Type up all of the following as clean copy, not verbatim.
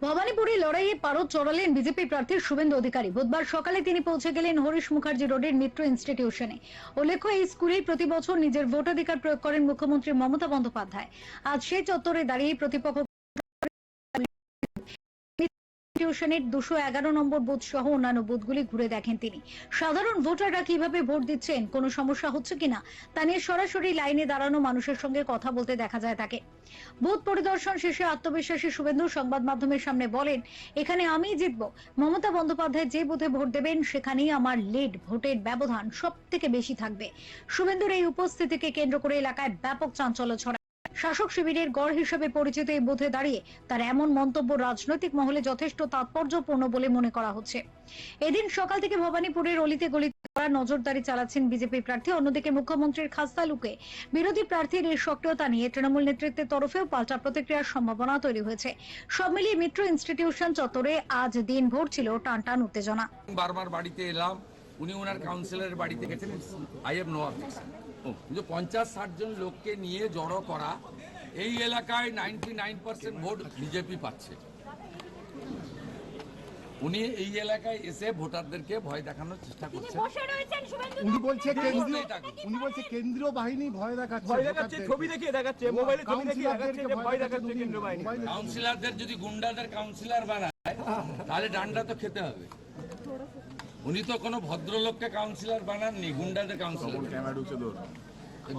ভবানীপুরে লড়াইয়ে পারদ চড়ালেন বিজেপি প্রার্থী শুভেন্দু অধিকারী। বুধবার সকালে তিনি পৌঁছে গেলেন হরিশ মুখার্জি রোডের মিত্র ইনস্টিটিউশনে। উল্লেখ্য, এই স্কুলেই প্রতি বছর নিজের ভোটাধিকার প্রয়োগ করেন মুখ্যমন্ত্রী মমতা বন্দ্যোপাধ্যায়। আজ সেই চত্বরে দাঁড়িয়ে প্রতিপক্ষ ইনস্টিটিউশনের 211 নম্বর বুথ সহ অন্যান্য বুথগুলি ঘুরে দেখেন তিনি। সাধারণ ভোটাররা কিভাবে ভোট দিচ্ছেন, কোনো সমস্যা হচ্ছে কিনা তা নিয়ে সরাসরি লাইনে দাঁড়ানো মানুষের সঙ্গে কথা বলতে দেখা যায় তাকে। বুথ পরিদর্শন শেষে আত্মবিশ্বাসী শুভেন্দু সংবাদ মাধ্যমের সামনে বলেন, এখানে আমি জিতবো। মমতা বন্দ্যোপাধ্যায় যে বুথে ভোট দেবেন সেখানেই আমার লিড, ভোটের ব্যবধান সব থেকে বেশি থাকবে। শুভেন্দুর এই উপস্থিতিকে কেন্দ্র করে এলাকায় ব্যাপক চাঞ্চল্য ছড়ায়। শাসক শিবিরের গড় হিসেবে পরিচিত এই বুথে দাঁড়িয়ে তার এমন মন্তব্য রাজনৈতিক মহলে যথেষ্ট তাৎপর্যপূর্ণ বলে মনে করা হচ্ছে। এদিন সকাল থেকে ভবানীপুরের অলিতে গলিতে নজরদারি চালাচ্ছেন বিজেপি প্রার্থী। অন্যদিকে মুখ্যমন্ত্রীর খাস্তা লুকে বিরোধী প্রার্থীর এই সক্রিয়তা নিয়ে তৃণমূল নেতৃত্বের তরফেও পাল্টা প্রতিক্রিয়ার সম্ভাবনা তৈরি হয়েছে। সব মিলিয়ে মিত্র ইনস্টিটিউশন চত্বরে আজ দিনভর ছিল টানটান উত্তেজনা। বারবার বাড়িতে এলাম, উনি ওনার কাউন্সিলরের বাড়িতে গেছেন। I have no objection. 50-60 জন লোককে নিয়ে জড়ো করা, এই এলাকায় 99% ভোট বিজেপি পাচ্ছে। উনি এই এলাকায় এসে ভোটারদেরকে ভয় দেখানোর চেষ্টা করছেন। উনি বলছে কেন্দ্রীয় বাহিনী ভয় দেখাচ্ছে, ছবি দেখিয়ে দেখাচ্ছে, মোবাইলে ছবি দেখিয়ে দেখাচ্ছে যে ভয় দেখাচ্ছে কেন্দ্রীয় বাহিনী। কাউন্সিলরদের যদি গুন্ডাদের কাউন্সিলর বানায় তাহলে ডান্ডা তো খেতে হবে। উনি তো কোনো ভদ্রলোককে কাউন্সিলর বানাননি, গুন্ডাদের কাউন্সিলর।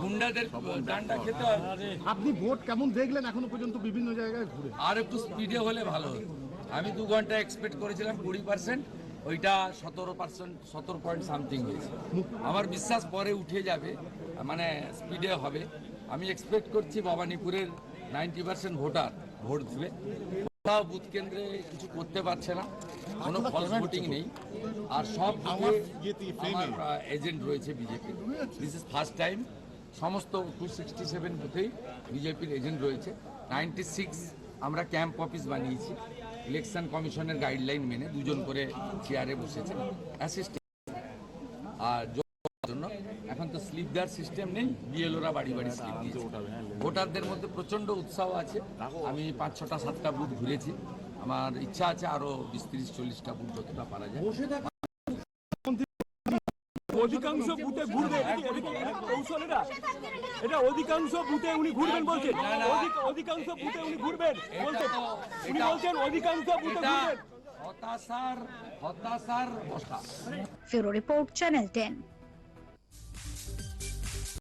গুন্ডাদের ডান্ডা খেতে হবে। আপনি ভোট কেমন দেখলেন এখনো পর্যন্ত বিভিন্ন জায়গায় ঘুরে? আর একটু স্পিডে হলে ভালো হতো। আমি 2 ঘন্টা এক্সপেক্ট করেছিলাম 20%, ওইটা 17%, 17 পয়েন্ট সামথিং হয়েছে। আমার বিশ্বাস পরে উঠে যাবে, মানে স্পিডে হবে। আমি এক্সপেক্ট করছি ভবানীপুরের 90% ভোটার ভোট দেবে। কোথাও বুথ কেন্দ্রে কিছু করতে পারছে না, কোনো ফলস ভোটিং নেই। আর সব আমার এজেন্ট রয়েছে BJP. This is first time সমস্ত 267 বুথেই বিজেপির এজেন্ট রয়েছে। 96 আমরা ক্যাম্প অফিস বানিয়েছি। ইলেকশন কমিশনের গাইডলাইন মেনে 2 জন করে চেয়ারে বসেছে অ্যাসিস্ট্যান্ট। আর জন্য এখন তো স্লিপ দেওয়ার সিস্টেম নেই, বিএলওরা বাড়ি বাড়ি স্লিপ দিয়েছে। ভোটারদের মধ্যে প্রচণ্ড উৎসাহ আছে। আমি 5, 6, 7টা বুথ ঘুরেছি। আমার ইচ্ছা আছে আরো 20, 30, 40টা বুথ যতটা পারা যায়। অধিকাংশ বুথে ঘুরবে কৌশলেরা, এটা অধিকাংশ বুথে উনি ঘুরবেন বলছেন। অধিকাংশ বুথে উনি ঘুরবেন বলছেন, উনি বলছেন অধিকাংশ বুথে ঘুরবেন। হতাশার কথা। ফিউরো রিপোর্ট, চ্যানেল 10।